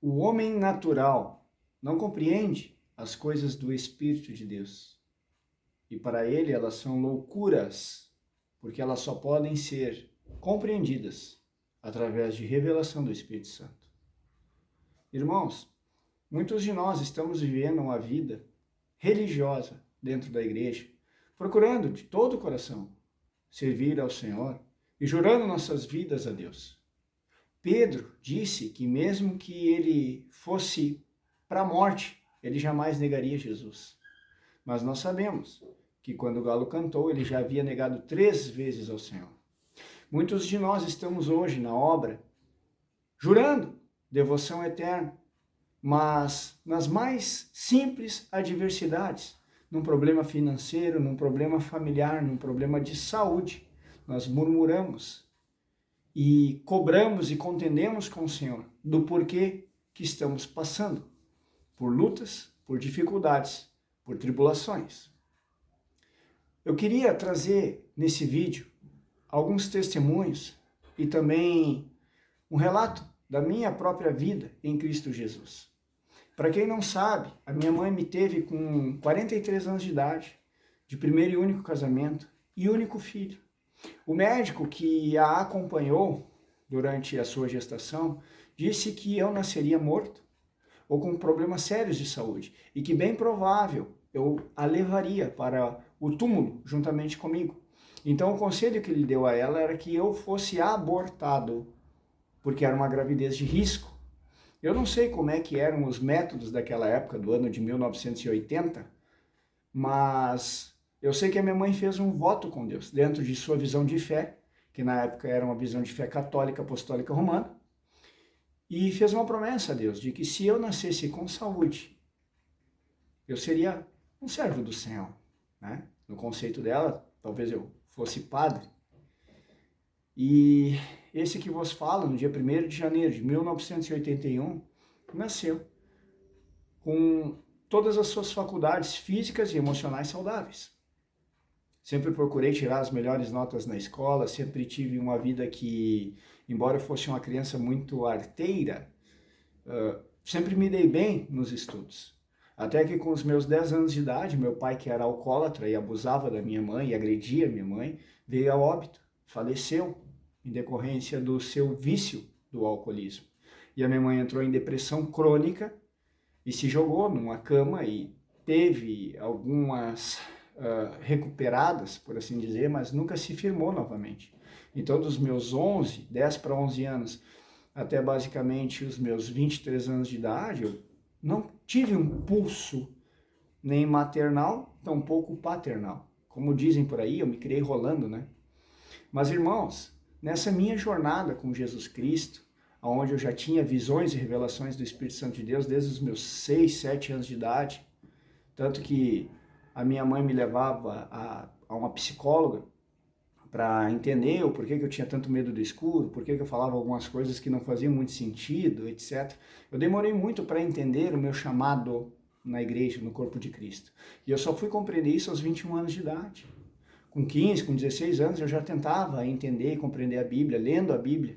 O homem natural não compreende as coisas do Espírito de Deus. E para ele elas são loucuras, porque elas só podem ser compreendidas através de revelação do Espírito Santo. Irmãos, muitos de nós estamos vivendo uma vida religiosa dentro da igreja, procurando de todo o coração servir ao Senhor e jurando nossas vidas a Deus. Pedro disse que mesmo que ele fosse para a morte, ele jamais negaria Jesus. Mas nós sabemos que quando o galo cantou, ele já havia negado 3 vezes ao Senhor. Muitos de nós estamos hoje na obra, jurando devoção eterna, mas nas mais simples adversidades, num problema financeiro, num problema familiar, num problema de saúde, nós murmuramos e cobramos e contendemos com o Senhor do porquê que estamos passando por lutas, por dificuldades, por tribulações. Eu queria trazer nesse vídeo alguns testemunhos e também um relato da minha própria vida em Cristo Jesus. Para quem não sabe, a minha mãe me teve com 43 anos de idade, de primeiro e único casamento e único filho. O médico que a acompanhou durante a sua gestação disse que eu nasceria morto ou com problemas sérios de saúde e que bem provável eu a levaria para o túmulo juntamente comigo. Então o conselho que ele deu a ela era que eu fosse abortado, porque era uma gravidez de risco. Eu não sei como é que eram os métodos daquela época, do ano de 1980, mas eu sei que a minha mãe fez um voto com Deus, dentro de sua visão de fé, que na época era uma visão de fé católica, apostólica romana, e fez uma promessa a Deus, de que se eu nascesse com saúde, eu seria um servo do Senhor, né? No conceito dela, talvez eu fosse padre. E esse que vos falo, no dia 1º de janeiro de 1981, nasceu com todas as suas faculdades físicas e emocionais saudáveis. Sempre procurei tirar as melhores notas na escola, sempre tive uma vida que, embora eu fosse uma criança muito arteira, sempre me dei bem nos estudos. Até que com os meus 10 anos de idade, meu pai, que era alcoólatra e abusava da minha mãe e agredia minha mãe, veio a óbito, faleceu em decorrência do seu vício do alcoolismo. E a minha mãe entrou em depressão crônica e se jogou numa cama e teve algumas recuperadas, por assim dizer, mas nunca se firmou novamente. Então, dos meus 10 para 11 anos, até basicamente os meus 23 anos de idade, eu não tive um pulso nem maternal, tampouco paternal. Como dizem por aí, eu me criei rolando, né? Mas, irmãos, nessa minha jornada com Jesus Cristo, onde eu já tinha visões e revelações do Espírito Santo de Deus desde os meus 6, 7 anos de idade, tanto que a minha mãe me levava a uma psicóloga para entender o porquê que eu tinha tanto medo do escuro, porquê que eu falava algumas coisas que não faziam muito sentido, etc. Eu demorei muito para entender o meu chamado na igreja, no corpo de Cristo. E eu só fui compreender isso aos 21 anos de idade. Com 15, com 16 anos, eu já tentava entender e compreender a Bíblia, lendo a Bíblia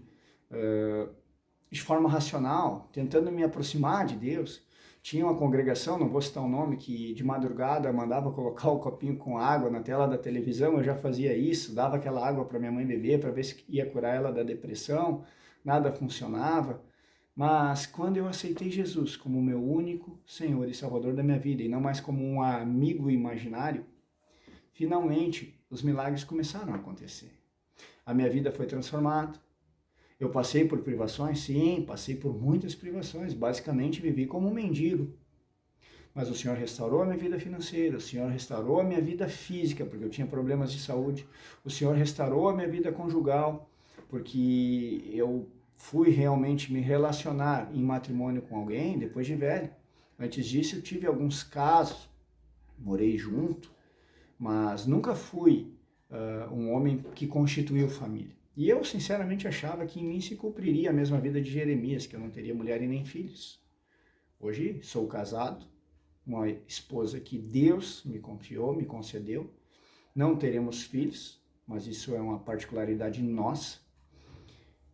de forma racional, tentando me aproximar de Deus. Tinha uma congregação, não vou citar o nome, que de madrugada mandava colocar o copinho com água na tela da televisão. Eu já fazia isso, dava aquela água para minha mãe beber, para ver se ia curar ela da depressão. Nada funcionava. Mas quando eu aceitei Jesus como meu único Senhor e Salvador da minha vida, e não mais como um amigo imaginário, finalmente os milagres começaram a acontecer. A minha vida foi transformada. Eu passei por privações? Sim, passei por muitas privações. Basicamente vivi como um mendigo. Mas o Senhor restaurou a minha vida financeira, o Senhor restaurou a minha vida física, porque eu tinha problemas de saúde. O Senhor restaurou a minha vida conjugal, porque eu fui realmente me relacionar em matrimônio com alguém depois de velho. Antes disso eu tive alguns casos, morei junto, mas nunca fui um homem que constituiu família. E eu, sinceramente, achava que em mim se cumpriria a mesma vida de Jeremias, que eu não teria mulher e nem filhos. Hoje sou casado, uma esposa que Deus me confiou, me concedeu. Não teremos filhos, mas isso é uma particularidade nossa.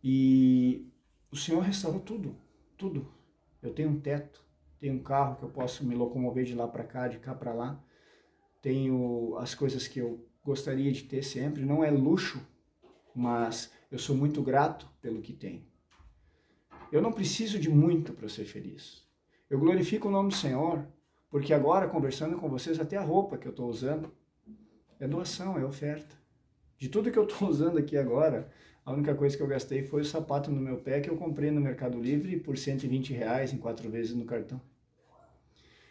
E o Senhor restaurou tudo, tudo. Eu tenho um teto, tenho um carro que eu posso me locomover de lá para cá, de cá para lá. Tenho as coisas que eu gostaria de ter sempre. Não é luxo, mas eu sou muito grato pelo que tenho. Eu não preciso de muito para ser feliz. Eu glorifico o nome do Senhor, porque agora, conversando com vocês, até a roupa que eu estou usando é doação, é oferta. De tudo que eu estou usando aqui agora, a única coisa que eu gastei foi o sapato no meu pé que eu comprei no Mercado Livre por R$ 120 em 4 vezes no cartão.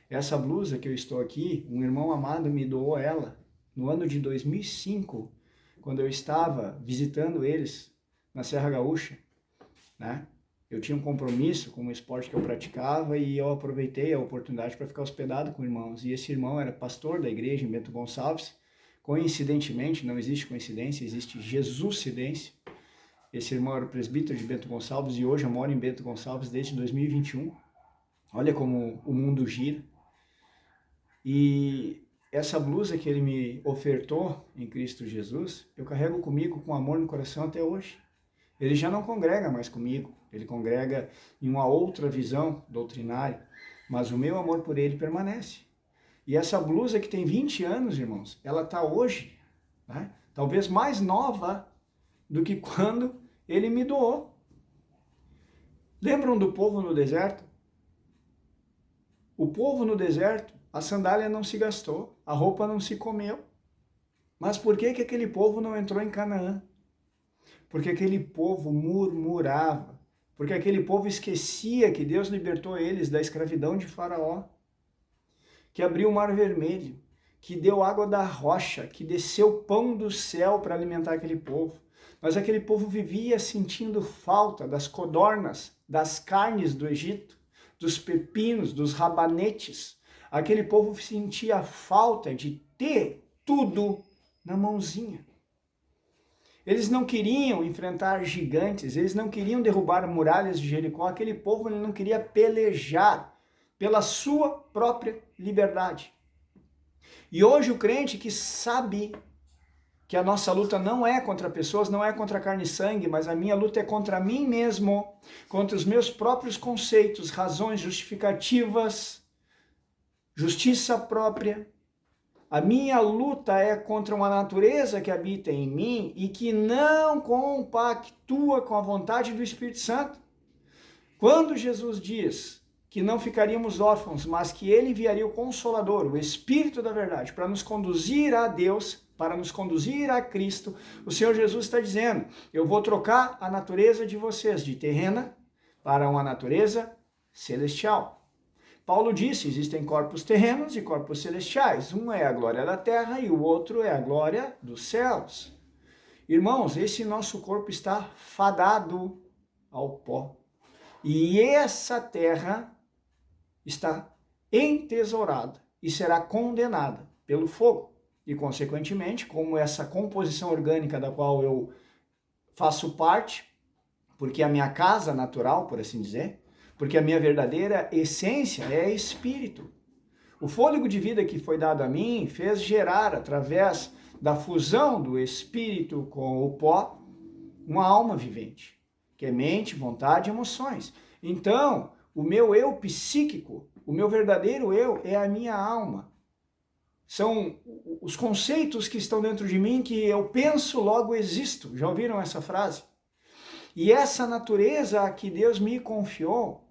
Essa blusa que eu estou aqui, um irmão amado me doou ela no ano de 2005, quando eu estava visitando eles na Serra Gaúcha, né? Eu tinha um compromisso com o esporte que eu praticava e eu aproveitei a oportunidade para ficar hospedado com irmãos. E esse irmão era pastor da igreja em Bento Gonçalves. Coincidentemente, não existe coincidência, existe Jesuscidência. Esse irmão era o presbítero de Bento Gonçalves e hoje eu moro em Bento Gonçalves desde 2021. Olha como o mundo gira. E essa blusa que ele me ofertou em Cristo Jesus, eu carrego comigo com amor no coração até hoje. Ele já não congrega mais comigo, ele congrega em uma outra visão doutrinária, mas o meu amor por ele permanece. E essa blusa que tem 20 anos, irmãos, ela está hoje, né, talvez mais nova do que quando ele me doou. Lembram do povo no deserto? O povo no deserto, a sandália não se gastou, a roupa não se comeu. Mas por que aquele povo não entrou em Canaã? Porque aquele povo murmurava, porque aquele povo esquecia que Deus libertou eles da escravidão de Faraó, que abriu o Mar Vermelho, que deu água da rocha, que desceu pão do céu para alimentar aquele povo. Mas aquele povo vivia sentindo falta das codornas, das carnes do Egito, dos pepinos, dos rabanetes. Aquele povo sentia falta de ter tudo na mãozinha. Eles não queriam enfrentar gigantes, eles não queriam derrubar muralhas de Jericó. Aquele povo ele não queria pelejar pela sua própria liberdade. E hoje o crente que sabe que a nossa luta não é contra pessoas, não é contra carne e sangue, mas a minha luta é contra mim mesmo, contra os meus próprios conceitos, razões justificativas, justiça própria. A minha luta é contra uma natureza que habita em mim e que não compactua com a vontade do Espírito Santo. Quando Jesus diz que não ficaríamos órfãos, mas que ele enviaria o Consolador, o Espírito da Verdade, para nos conduzir a Deus, para nos conduzir a Cristo, o Senhor Jesus está dizendo, eu vou trocar a natureza de vocês de terrena para uma natureza celestial. Paulo disse, existem corpos terrenos e corpos celestiais. Um é a glória da terra e o outro é a glória dos céus. Irmãos, esse nosso corpo está fadado ao pó. E essa terra está entesourada e será condenada pelo fogo. E, consequentemente, como essa composição orgânica da qual eu faço parte, porque a minha casa natural, por assim dizer, porque a minha verdadeira essência é espírito. O fôlego de vida que foi dado a mim fez gerar, através da fusão do espírito com o pó, uma alma vivente, que é mente, vontade e emoções. Então, o meu eu psíquico, o meu verdadeiro eu é a minha alma. São os conceitos que estão dentro de mim que eu penso, logo existo. Já ouviram essa frase? E essa natureza que Deus me confiou,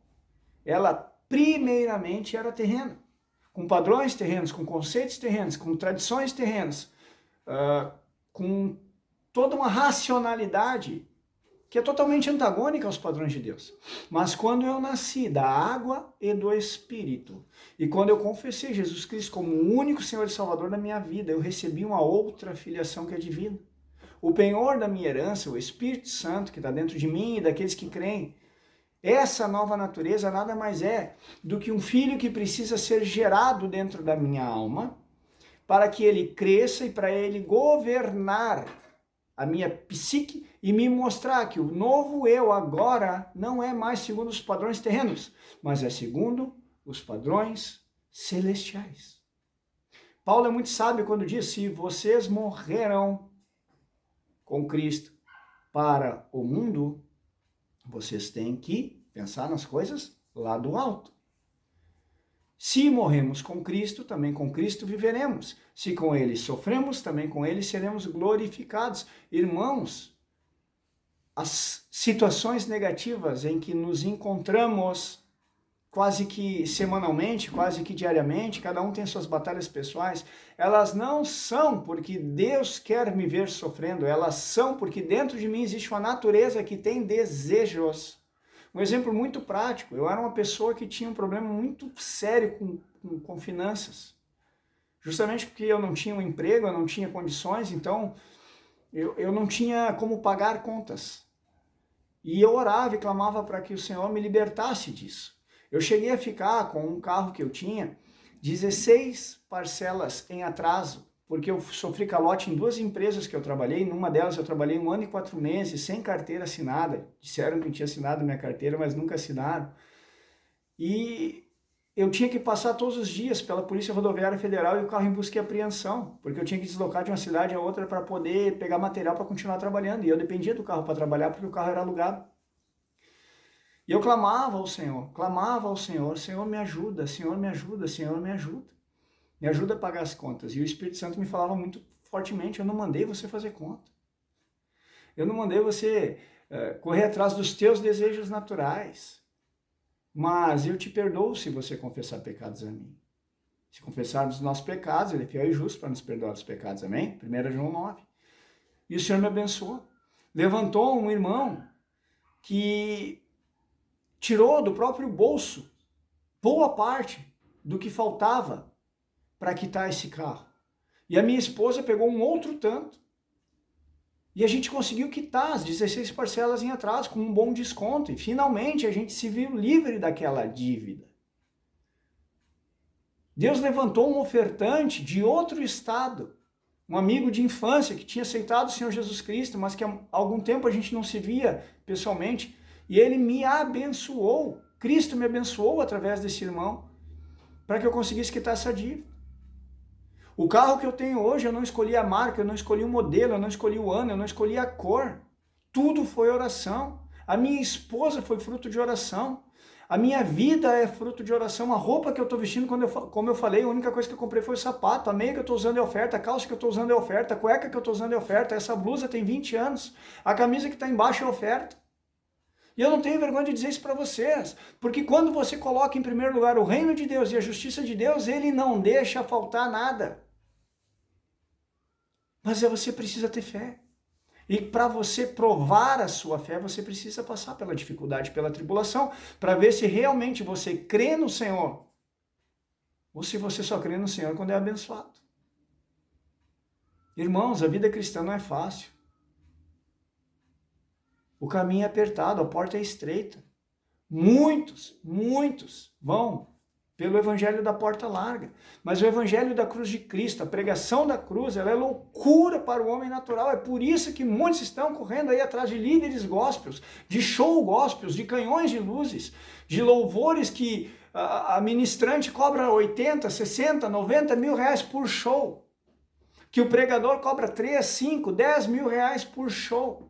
ela primeiramente era terrena, com padrões terrenos, com conceitos terrenos, com tradições terrenas, com toda uma racionalidade que é totalmente antagônica aos padrões de Deus. Mas quando eu nasci da água e do Espírito, e quando eu confessei Jesus Cristo como o único Senhor e Salvador da minha vida, eu recebi uma outra filiação que é divina. O penhor da minha herança, o Espírito Santo que está dentro de mim e daqueles que creem, essa nova natureza nada mais é do que um filho que precisa ser gerado dentro da minha alma para que ele cresça e para ele governar a minha psique e me mostrar que o novo eu agora não é mais segundo os padrões terrenos, mas é segundo os padrões celestiais. Paulo é muito sábio quando diz, se vocês morreram com Cristo para o mundo, vocês têm que pensar nas coisas lá do alto. Se morremos com Cristo, também com Cristo viveremos. Se com Ele sofremos, também com Ele seremos glorificados. Irmãos, as situações negativas em que nos encontramos quase que semanalmente, quase que diariamente, cada um tem suas batalhas pessoais, elas não são porque Deus quer me ver sofrendo, elas são porque dentro de mim existe uma natureza que tem desejos. Um exemplo muito prático, eu era uma pessoa que tinha um problema muito sério com finanças. Justamente porque eu não tinha um emprego, eu não tinha condições, então eu não tinha como pagar contas. E eu orava e clamava para que o Senhor me libertasse disso. Eu cheguei a ficar com um carro que eu tinha, 16 parcelas em atraso, porque eu sofri calote em 2 empresas que eu trabalhei. Numa delas eu trabalhei 1 ano e 4 meses, sem carteira assinada. Disseram que eu tinha assinado minha carteira, mas nunca assinaram. E eu tinha que passar todos os dias pela Polícia Rodoviária Federal e o carro em busca e apreensão, porque eu tinha que deslocar de uma cidade a outra para poder pegar material para continuar trabalhando. E eu dependia do carro para trabalhar, porque o carro era alugado. E eu clamava ao Senhor, Senhor me ajuda, Senhor me ajuda, Senhor me ajuda. Me ajuda a pagar as contas. E o Espírito Santo me falava muito fortemente, eu não mandei você fazer conta. Eu não mandei você correr atrás dos teus desejos naturais. Mas eu te perdoo se você confessar pecados a mim. Se confessarmos os nossos pecados, Ele é fiel e justo para nos perdoar os pecados, amém? 1 João 9. E o Senhor me abençoou. Levantou um irmão que tirou do próprio bolso boa parte do que faltava para quitar esse carro. E a minha esposa pegou um outro tanto. E a gente conseguiu quitar as 16 parcelas em atraso com um bom desconto. E finalmente a gente se viu livre daquela dívida. Deus levantou um ofertante de outro estado, um amigo de infância que tinha aceitado o Senhor Jesus Cristo, mas que há algum tempo a gente não se via pessoalmente. E ele me abençoou. Cristo me abençoou através desse irmão para que eu conseguisse quitar essa dívida. O carro que eu tenho hoje, eu não escolhi a marca, eu não escolhi o modelo, eu não escolhi o ano, eu não escolhi a cor. Tudo foi oração. A minha esposa foi fruto de oração. A minha vida é fruto de oração. A roupa que eu estou vestindo, como eu falei, a única coisa que eu comprei foi o sapato. A meia que eu estou usando é oferta, a calça que eu estou usando é oferta, a cueca que eu estou usando é oferta, essa blusa tem 20 anos, a camisa que está embaixo é oferta. E eu não tenho vergonha de dizer isso para vocês, porque quando você coloca em primeiro lugar o reino de Deus e a justiça de Deus, Ele não deixa faltar nada. Mas você precisa ter fé. E para você provar a sua fé, você precisa passar pela dificuldade, pela tribulação, para ver se realmente você crê no Senhor, ou se você só crê no Senhor quando é abençoado. Irmãos, a vida cristã não é fácil. O caminho é apertado, a porta é estreita. Muitos vão pelo evangelho da porta larga. Mas o evangelho da cruz de Cristo, a pregação da cruz, ela é loucura para o homem natural. É por isso que muitos estão correndo aí atrás de líderes gospels, de show gospels, de canhões de luzes, de louvores que a ministrante cobra 80, 60, 90 mil reais por show. Que o pregador cobra 3, 5, 10 mil reais por show.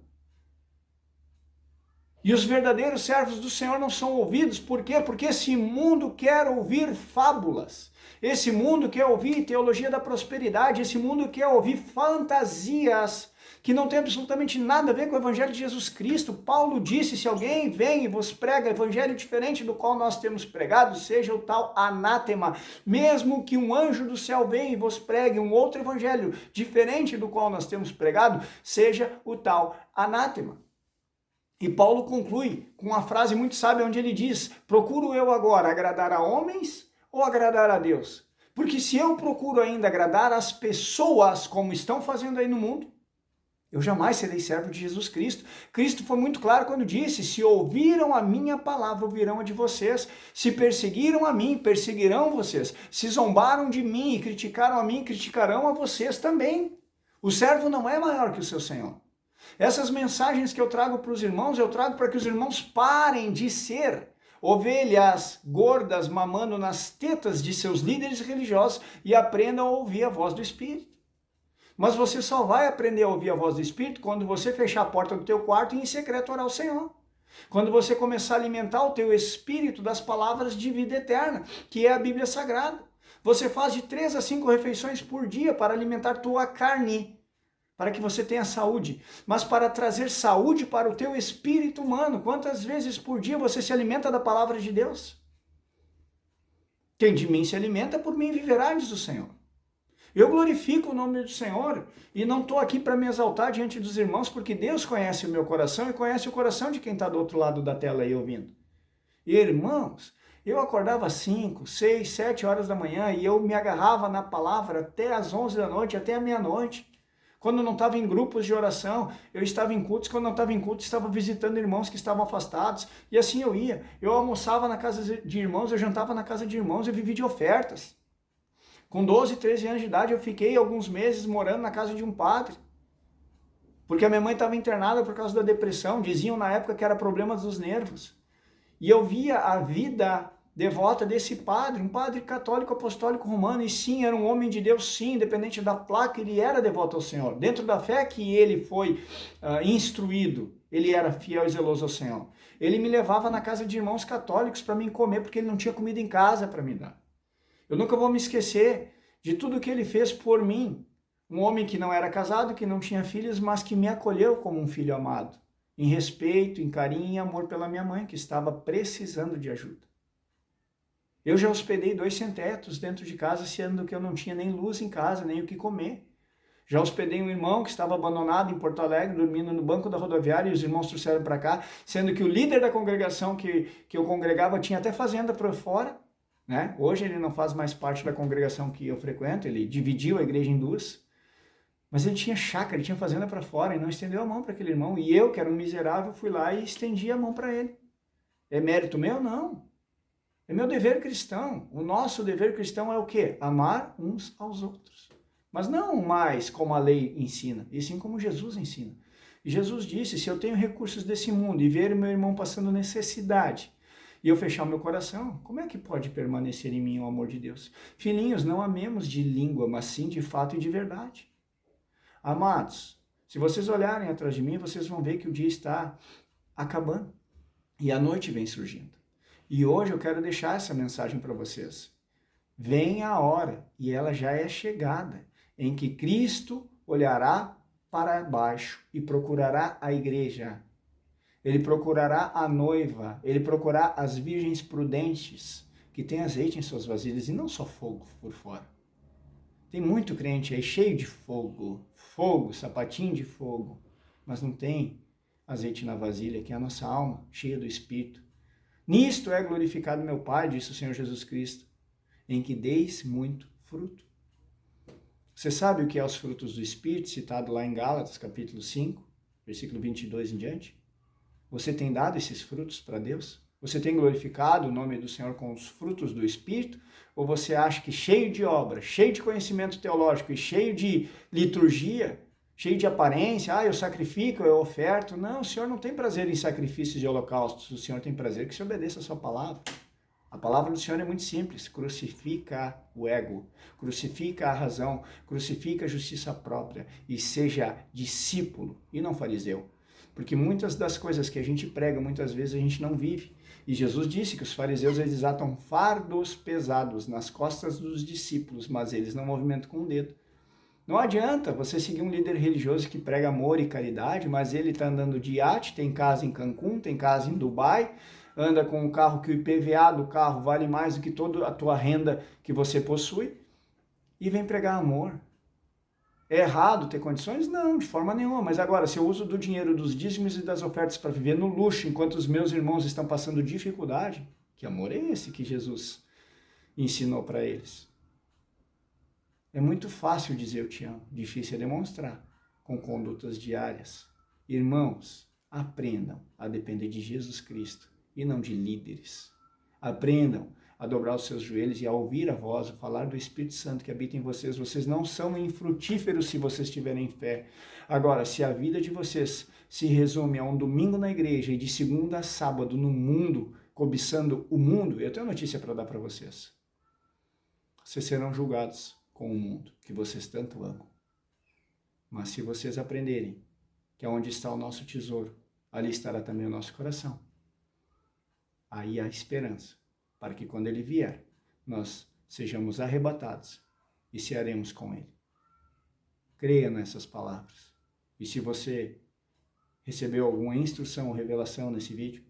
E os verdadeiros servos do Senhor não são ouvidos. Por quê? Porque esse mundo quer ouvir fábulas. Esse mundo quer ouvir teologia da prosperidade. Esse mundo quer ouvir fantasias que não tem absolutamente nada a ver com o evangelho de Jesus Cristo. Paulo disse, se alguém vem e vos prega evangelho diferente do qual nós temos pregado, seja o tal anátema. Mesmo que um anjo do céu venha e vos pregue um outro evangelho diferente do qual nós temos pregado, seja o tal anátema. E Paulo conclui com uma frase muito sábia onde ele diz, procuro eu agora agradar a homens ou agradar a Deus? Porque se eu procuro ainda agradar as pessoas como estão fazendo aí no mundo, eu jamais serei servo de Jesus Cristo. Cristo foi muito claro quando disse, se ouviram a minha palavra, ouvirão a de vocês. Se perseguiram a mim, perseguirão vocês. Se zombaram de mim e criticaram a mim, criticarão a vocês também. O servo não é maior que o seu Senhor. Essas mensagens que eu trago para os irmãos, eu trago para que os irmãos parem de ser ovelhas gordas mamando nas tetas de seus líderes religiosos e aprendam a ouvir a voz do Espírito. Mas você só vai aprender a ouvir a voz do Espírito quando você fechar a porta do teu quarto e em secreto orar ao Senhor. Quando você começar a alimentar o teu espírito das palavras de vida eterna, que é a Bíblia Sagrada. Você faz de 3 a 5 refeições por dia para alimentar tua carne, para que você tenha saúde, mas para trazer saúde para o teu espírito humano. Quantas vezes por dia você se alimenta da palavra de Deus? Quem de mim se alimenta, por mim viverá, diz o Senhor. Eu glorifico o nome do Senhor e não estou aqui para me exaltar diante dos irmãos, porque Deus conhece o meu coração e conhece o coração de quem está do outro lado da tela aí ouvindo. E irmãos, eu acordava às 5, 6, 7 horas da manhã e eu me agarrava na palavra até às 11 da noite, até a meia-noite. Quando não estava em grupos de oração, eu estava em cultos. Quando não estava em cultos, estava visitando irmãos que estavam afastados. E assim eu ia. Eu almoçava na casa de irmãos, eu jantava na casa de irmãos, eu vivi de ofertas. Com 12, 13 anos de idade, eu fiquei alguns meses morando na casa de um padre. Porque a minha mãe estava internada por causa da depressão. Diziam na época que era problema dos nervos. E eu via a vida devota desse padre, um padre católico apostólico romano, e sim, era um homem de Deus, sim, independente da placa, ele era devoto ao Senhor. Dentro da fé que ele foi instruído, ele era fiel e zeloso ao Senhor. Ele me levava na casa de irmãos católicos para mim comer, porque ele não tinha comida em casa para me dar. Eu nunca vou me esquecer de tudo que ele fez por mim. Um homem que não era casado, que não tinha filhos, mas que me acolheu como um filho amado. Em respeito, em carinho e amor pela minha mãe, que estava precisando de ajuda. Eu já hospedei 2 sem-tetos dentro de casa, sendo que eu não tinha nem luz em casa, nem o que comer. Já hospedei um irmão que estava abandonado em Porto Alegre, dormindo no banco da rodoviária, e os irmãos trouxeram para cá, sendo que o líder da congregação que eu congregava tinha até fazenda por fora, né? Hoje ele não faz mais parte da congregação que eu frequento, ele dividiu a igreja em 2. Mas ele tinha chácara, ele tinha fazenda para fora e não estendeu a mão para aquele irmão. E eu, que era um miserável, fui lá e estendi a mão para ele. É mérito meu? Não. É meu dever cristão. O nosso dever cristão é o quê? Amar uns aos outros. Mas não mais como a lei ensina, e sim como Jesus ensina. E Jesus disse, se eu tenho recursos desse mundo e ver meu irmão passando necessidade, e eu fechar o meu coração, como é que pode permanecer em mim o amor de Deus? Filhinhos, não amemos de língua, mas sim de fato e de verdade. Amados, se vocês olharem atrás de mim, vocês vão ver que o dia está acabando e a noite vem surgindo. E hoje eu quero deixar essa mensagem para vocês. Vem a hora, e ela já é chegada, em que Cristo olhará para baixo e procurará a igreja. Ele procurará a noiva, ele procurará as virgens prudentes, que têm azeite em suas vasilhas e não só fogo por fora. Tem muito crente aí cheio de fogo, sapatinho de fogo, mas não tem azeite na vasilha, que é a nossa alma, cheia do Espírito. Nisto é glorificado meu Pai, disse o Senhor Jesus Cristo, em que deis muito fruto. Você sabe o que é os frutos do Espírito, citado lá em Gálatas, capítulo 5, versículo 22 em diante? Você tem dado esses frutos para Deus? Você tem glorificado o nome do Senhor com os frutos do Espírito? Ou você acha que cheio de obra, cheio de conhecimento teológico e cheio de liturgia, cheio de aparência, eu sacrifico, eu oferto? Não, o Senhor não tem prazer em sacrifícios e holocaustos, o Senhor tem prazer que se obedeça a sua palavra. A palavra do Senhor é muito simples, crucifica o ego, crucifica a razão, crucifica a justiça própria e seja discípulo e não fariseu. Porque muitas das coisas que a gente prega, muitas vezes a gente não vive. E Jesus disse que os fariseus eles atam fardos pesados nas costas dos discípulos, mas eles não movimentam com o dedo. Não adianta você seguir um líder religioso que prega amor e caridade, mas ele está andando de iate, tem casa em Cancún, tem casa em Dubai, anda com um carro que o IPVA do carro vale mais do que toda a tua renda que você possui, e vem pregar amor. É errado ter condições? Não, de forma nenhuma. Mas agora, se eu uso do dinheiro dos dízimos e das ofertas para viver no luxo, enquanto os meus irmãos estão passando dificuldade, que amor é esse que Jesus ensinou para eles? É muito fácil dizer eu te amo, difícil é demonstrar com condutas diárias. Irmãos, aprendam a depender de Jesus Cristo e não de líderes. Aprendam a dobrar os seus joelhos e a ouvir a voz, a falar do Espírito Santo que habita em vocês. Vocês não são infrutíferos se vocês tiverem fé. Agora, se a vida de vocês se resume a um domingo na igreja e de segunda a sábado no mundo, cobiçando o mundo, eu tenho notícia para dar para vocês. Vocês serão julgados com o mundo que vocês tanto amam. Mas se vocês aprenderem que é onde está o nosso tesouro, ali estará também o nosso coração. Aí há esperança, para que quando ele vier, nós sejamos arrebatados e cearemos com ele. Creia nessas palavras. E se você recebeu alguma instrução ou revelação nesse vídeo,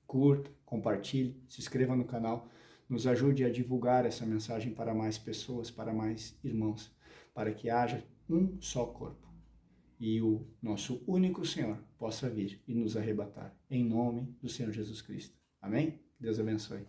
curta, compartilhe, se inscreva no canal, nos ajude a divulgar essa mensagem para mais pessoas, para mais irmãos, para que haja um só corpo e o nosso único Senhor possa vir e nos arrebatar, em nome do Senhor Jesus Cristo. Amém? Deus abençoe.